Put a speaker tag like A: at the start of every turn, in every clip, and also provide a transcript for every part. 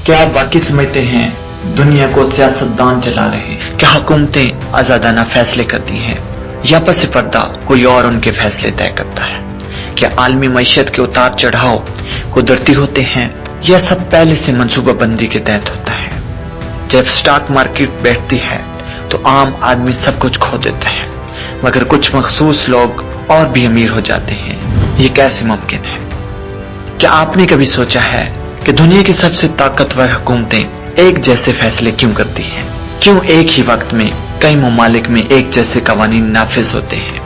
A: क्या आप वाकई समझते हैं दुनिया को सियासतदान चला रहे हैं? क्या हुकूमतें आजादाना फैसले करती हैं या पस पर्दा कोई और उनके फैसले तय करता है? क्या आलमी मईशत के उतार चढ़ाव कुदरती होते हैं या सब पहले से मंसूबाबंदी के तहत होता है? जब स्टॉक मार्केट बैठती है तो आम आदमी सब कुछ खो देता है, मगर कुछ मखसूस लोग और भी अमीर हो जाते हैं। ये कैसे मुमकिन है? क्या आपने कभी सोचा है कि दुनिया की सबसे ताकतवर हुकूमतें एक जैसे फैसले क्यों करती हैं? क्यों एक ही वक्त में कई ममालिक में एक जैसे कवानीन नाफिज होते हैं?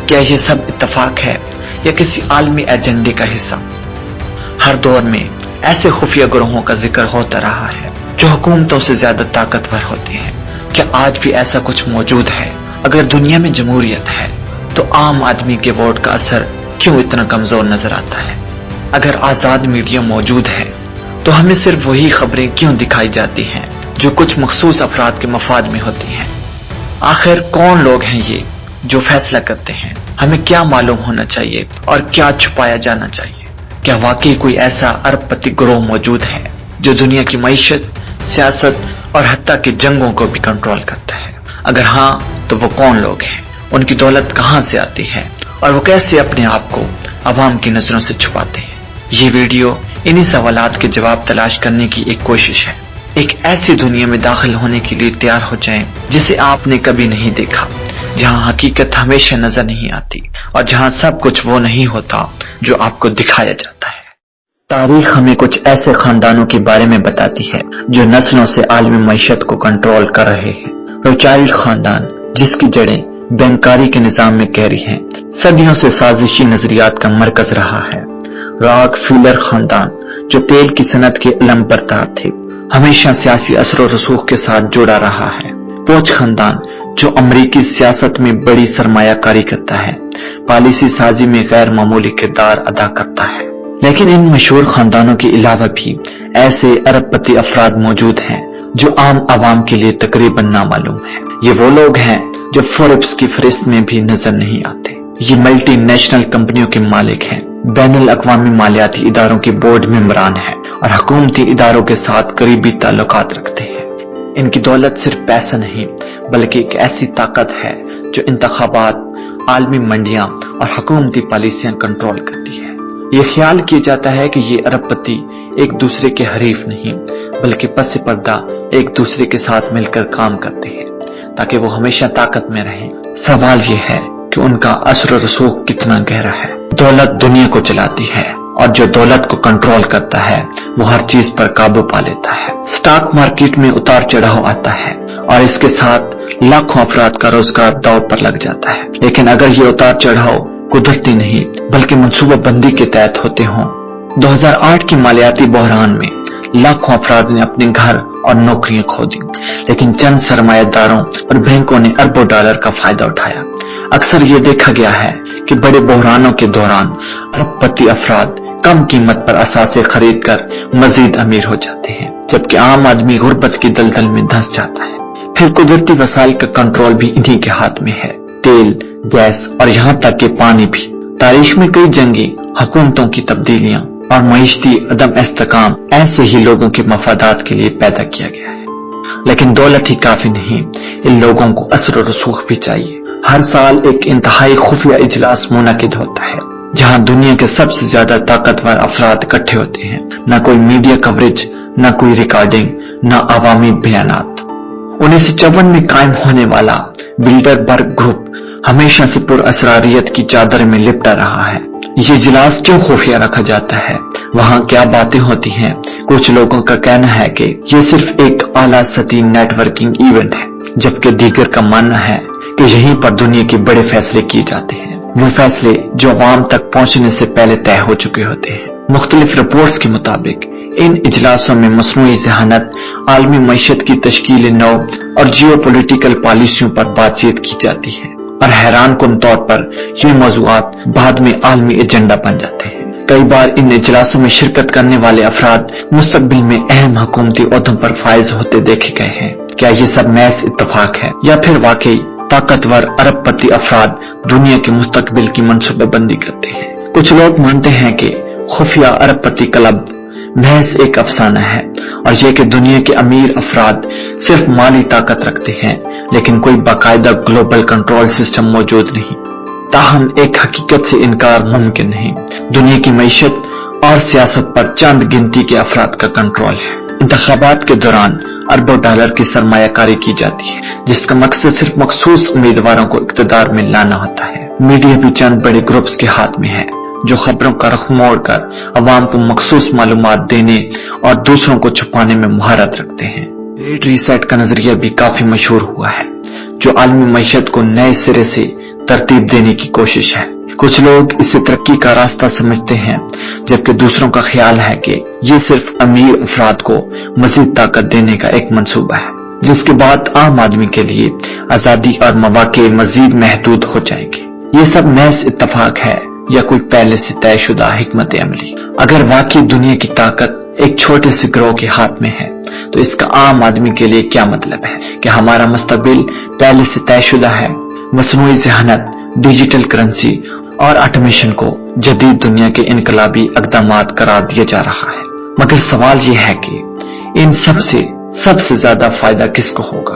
A: क्या ये सब इत्तफाक है या किसी आलमी एजेंडे का हिस्सा? हर दौर में ऐसे खुफिया ग्रोहों का जिक्र होता रहा है जो हुकूमतों से ज्यादा ताकतवर होते हैं। क्या आज भी ऐसा कुछ मौजूद है? अगर दुनिया में जमहूरियत है तो आम आदमी के वोट का असर क्यों इतना कमजोर नजर आता है? अगर आजाद मीडिया मौजूद है तो हमें सिर्फ वही खबरें क्यों दिखाई जाती हैं जो कुछ मखसूस अफराद के मफाद में होती हैं? आखिर कौन लोग हैं ये जो फैसला करते हैं? हमें क्या मालूम होना चाहिए और क्या छुपाया जाना चाहिए? क्या वाकई कोई ऐसा अरबपति ग्रोह मौजूद है जो दुनिया की मईशत, सियासत और हत्ता की जंगों को भी कंट्रोल करता है? अगर हाँ तो वो कौन लोग हैं, उनकी दौलत कहां से आती है और वो कैसे अपने आप को अवाम की नजरों से छुपाते हैं? ये वीडियो इन्हीं सवालात के जवाब तलाश करने की एक कोशिश है। एक ऐसी दुनिया में दाखिल होने के लिए तैयार हो जाएं जिसे आपने कभी नहीं देखा, जहां हकीकत हमेशा नजर नहीं आती और जहां सब कुछ वो नहीं होता जो आपको दिखाया जाता है। तारीख हमें कुछ ऐसे खानदानों के बारे में बताती है जो नस्लों से आलमी मईशत को कंट्रोल कर रहे हैं। रोथशाइल्ड खानदान, जिसकी जड़ें बैंकारी के निजाम में गहरी हैं, सदियों से साजिशी नजरियात का मरकज रहा है। रॉकफेलर खानदान, जो तेल की सनत के अलम बरदार थे, हमेशा सियासी असर और रसूख के साथ जुड़ा रहा है। पोच खानदान, जो अमरीकी सियासत में बड़ी सरमायाकारी करता है, पॉलिसी साजी में गैर मामूली किरदार अदा करता है। लेकिन इन मशहूर खानदानों के अलावा भी ऐसे अरबपति अफराद मौजूद हैं जो आम आवाम के लिए तकरीबन नामालूम है। ये वो लोग हैं जो फोर्ब्स की फहरिस्त में भी नजर नहीं आते। ये मल्टी नेशनल कंपनियों के मालिक हैं, बैनुल अक़वामी मालियाती इदारों के बोर्ड मेंबरान हैं और हुकूमती इदारों के साथ करीबी ताल्लुकात रखते हैं। इनकी दौलत सिर्फ पैसा नहीं बल्कि एक ऐसी ताकत है जो इंतखाबात, आलमी मंडियां और हुकूमती पॉलिसियां कंट्रोल करती है। ये ख्याल किया जाता है कि ये अरबपति एक दूसरे के हरीफ नहीं बल्कि पस पर्दा एक दूसरे के साथ मिलकर काम करते हैं ताकि वो हमेशा ताकत में रहें। सवाल ये है कि उनका असर और रसूख कितना गहरा है। दौलत दुनिया को चलाती है और जो दौलत को कंट्रोल करता है वो हर चीज पर काबू पा लेता है। स्टॉक मार्केट में उतार चढ़ाव आता है और इसके साथ लाखों अफराद का रोजगार दांव पर लग जाता है। लेकिन अगर ये उतार चढ़ाव कुदरती नहीं बल्कि मंसूबाबंदी के तहत होते हों, 2008 की मालियाती बहरान में लाखों अफराद ने अपने घर और नौकरियां खो दी, लेकिन चंद सरमायादारों और बैंकों ने अरबों डॉलर का फायदा उठाया। अक्सर ये देखा गया है कि बड़े बहरानों के दौरान अरबपति अफराद कम कीमत पर असासे खरीद कर मजीद अमीर हो जाते हैं, जबकि आम आदमी गुर्बत की दलदल में धंस जाता है। फिर कुदरती वसाइल का कंट्रोल भी इन्हीं के हाथ में है, तेल, गैस और यहाँ तक कि पानी भी। तारीख में कई जंगी, हुकूमतों की तब्दीलियां और मईशती अदम इस्तेकाम ऐसे ही लोगों के मफादात के लिए पैदा किया गया है। लेकिन दौलत ही काफी नहीं, इन लोगों को असर और रसूख भी चाहिए। हर साल एक इंतहाई खुफिया इजलास मुनक़िद होता है जहां दुनिया के सबसे ज्यादा ताकतवर अफराद इकट्ठे होते हैं। न कोई मीडिया कवरेज, न कोई रिकॉर्डिंग, न अवामी बयानात। 1954 में कायम होने वाला बिल्डरबर्ग ग्रुप हमेशा से पुरअसरारियत की चादर में लिपटा रहा है। ये इजलास क्यों खुफिया रखा जाता है, वहाँ क्या बातें होती हैं? कुछ लोगों का कहना है कि ये सिर्फ एक आला सतही नेटवर्किंग इवेंट है, जबकि दीगर का मानना है कि यहीं पर दुनिया के बड़े फैसले किए जाते हैं, वो फैसले जो अवाम तक पहुंचने से पहले तय हो चुके होते हैं। मुख्तलिफ रिपोर्ट्स के मुताबिक इन इजलासों में मसनूई ज़हानत, आलमी मईशत की तश्कील नौ और जियोपॉलिटिकल पॉलिसियों पर बातचीत की जाती है और हैरान कुन तौर पर ये मौज़ूआत बाद में आलमी एजेंडा बन जाते हैं। कई बार इन इजलासों में शिरकत करने वाले अफराद मुस्तकबिल में अहम हुकूमती ओहदों पर फायज होते देखे गए हैं। क्या ये सब महज इत्तफाक है या फिर वाकई ताकतवर अरबपति अफराद दुनिया के मुस्तकबिल की मंसूबाबंदी करते हैं? कुछ लोग मानते हैं कि खुफिया अरबपति क्लब महज एक अफसाना है और ये कि दुनिया के अमीर अफराद सिर्फ माली ताकत रखते हैं, लेकिन कोई बाकायदा ग्लोबल कंट्रोल सिस्टम मौजूद नहीं। ताहम एक हकीकत से इनकार मुमकिन नहीं, दुनिया की मईशत और सियासत पर चंद गिनती के अफराद का कंट्रोल है। इंतखाबात के दौरान अरबों डॉलर की सरमायाकारी की जाती है, जिसका मकसद सिर्फ मखसूस उम्मीदवारों को इक़्तिदार में लाना होता है। मीडिया भी चंद बड़े ग्रुप्स के हाथ में है, जो खबरों का रुख मोड़कर अवाम को मखसूस मालूमात देने और दूसरों को छुपाने में महारत रखते हैं। ग्रेट रीसेट का नजरिया भी काफी मशहूर हुआ है, जो आलमी मईशत को नए सिरे से तरतीब देने की कोशिश है। कुछ लोग इसे तरक्की का रास्ता समझते हैं, जबकि दूसरों का ख्याल है कि ये सिर्फ अमीर अफराद को मजीद ताकत देने का एक मंसूबा है, जिसके बाद आम आदमी के लिए आजादी और मौके मजीद महदूद हो जाएंगे। ये सब महज इत्तफाक है या कोई पहले से तयशुदा हिकमत अमली। अगर वाकई दुनिया की ताकत एक छोटे से ग्रोह के हाथ में है, तो इसका आम आदमी के लिए क्या मतलब है कि हमारा मुस्तकबिल पहले से तयशुदा है। मसनूई ज़हानत, डिजिटल करेंसी और ऑटोमेशन को जदीद दुनिया के इनकलाबी इक़दामात करार दिया जा रहा है, मगर सवाल यह है कि इन सबसे ज्यादा फायदा किसको होगा?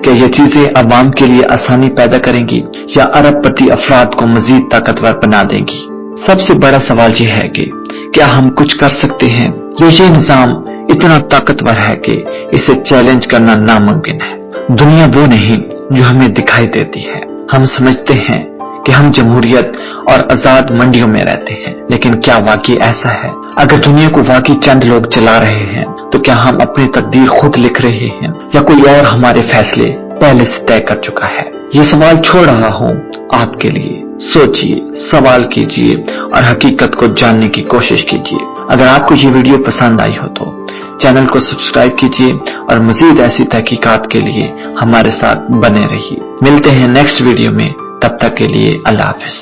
A: क्या ये चीजें अवाम के लिए आसानी पैदा करेंगी या अरबपति अफराद को मजीद ताकतवर बना देंगी? सबसे बड़ा सवाल यह है कि क्या हम कुछ कर सकते हैं या ये निजाम इतना ताकतवर है कि इसे चैलेंज करना नामुमकिन है। दुनिया वो नहीं जो हमें दिखाई देती है। हम समझते हैं कि हम जमहूरियत और आजाद मंडियों में रहते हैं, लेकिन क्या वाकई ऐसा है? अगर दुनिया को वाकई चंद लोग चला रहे हैं, तो क्या हम अपनी तकदीर खुद लिख रहे हैं या कोई और हमारे फैसले पहले से तय कर चुका है? ये सवाल छोड़ रहा हूँ आपके लिए। सोचिए, सवाल कीजिए और हकीकत को जानने की कोशिश कीजिए। अगर आपको ये वीडियो पसंद आई हो तो चैनल को सब्सक्राइब कीजिए और मजीद ऐसी तहकीकात के लिए हमारे साथ बने रहिए। मिलते हैं नेक्स्ट वीडियो में, तब तक के लिए अल्लाह हाफिज।